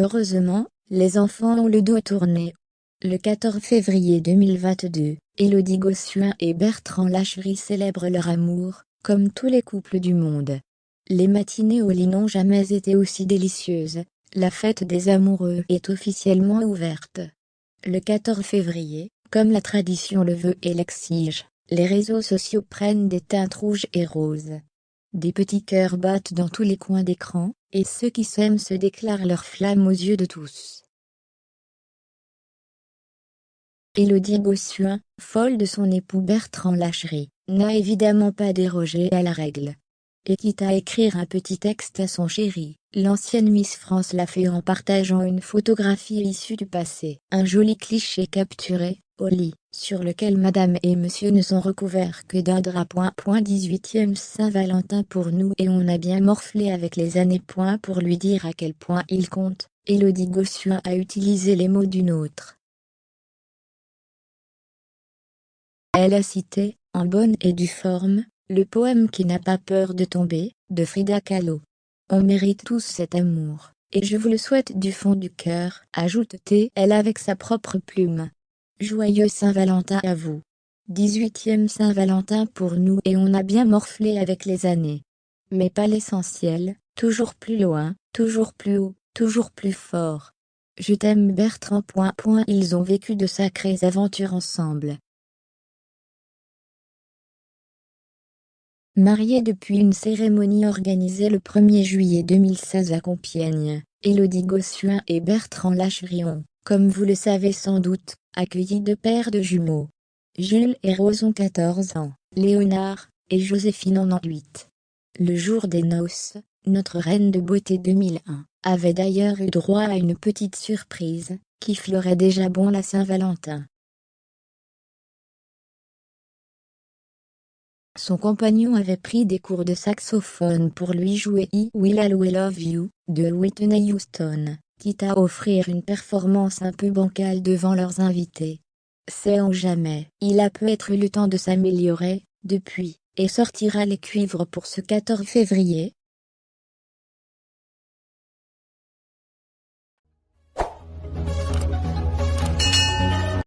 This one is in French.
Heureusement, les enfants ont le dos tourné. Le 14 février 2022, Élodie Gossuin et Bertrand Lacherie célèbrent leur amour, comme tous les couples du monde. Les matinées au lit n'ont jamais été aussi délicieuses. La fête des amoureux est officiellement ouverte. Le 14 février, comme la tradition le veut et l'exige, les réseaux sociaux prennent des teintes rouges et roses. Des petits cœurs battent dans tous les coins d'écran, et ceux qui s'aiment se déclarent leur flamme aux yeux de tous. Élodie Gossuin, folle de son époux Bertrand Lacherie, n'a évidemment pas dérogé à la règle. Et quitte à écrire un petit texte à son chéri, l'ancienne Miss France l'a fait en partageant une photographie issue du passé. Un joli cliché capturé, au lit, sur lequel Madame et Monsieur ne sont recouverts que d'un drap. 18e Saint-Valentin pour nous et on a bien morflé avec les années. Pour lui dire à quel point il compte, Élodie Gossuin a utilisé les mots d'une autre. Elle a cité, en bonne et due forme, le poème qui n'a pas peur de tomber, de Frida Kahlo. On mérite tous cet amour, et je vous le souhaite du fond du cœur, ajoute-t-elle avec sa propre plume. Joyeux Saint-Valentin à vous. 18e Saint-Valentin pour nous et on a bien morflé avec les années. Mais pas l'essentiel, toujours plus loin, toujours plus haut, toujours plus fort. Je t'aime Bertrand. Ils ont vécu de sacrées aventures ensemble. Mariée depuis une cérémonie organisée le 1er juillet 2016 à Compiègne, Élodie Gossuin et Bertrand Lacherie ont, comme vous le savez sans doute, accueilli deux paires de jumeaux. Jules et Rose ont 14 ans, Léonard et Joséphine en ont 8. Le jour des noces, notre reine de beauté 2001 avait d'ailleurs eu droit à une petite surprise, qui fleurait déjà bon la Saint-Valentin. Son compagnon avait pris des cours de saxophone pour lui jouer I Will Always Love You, de Whitney Houston, quitte à offrir une performance un peu bancale devant leurs invités. Sait-on jamais, il a peut-être eu le temps de s'améliorer, depuis, et sortira les cuivres pour ce 14 février,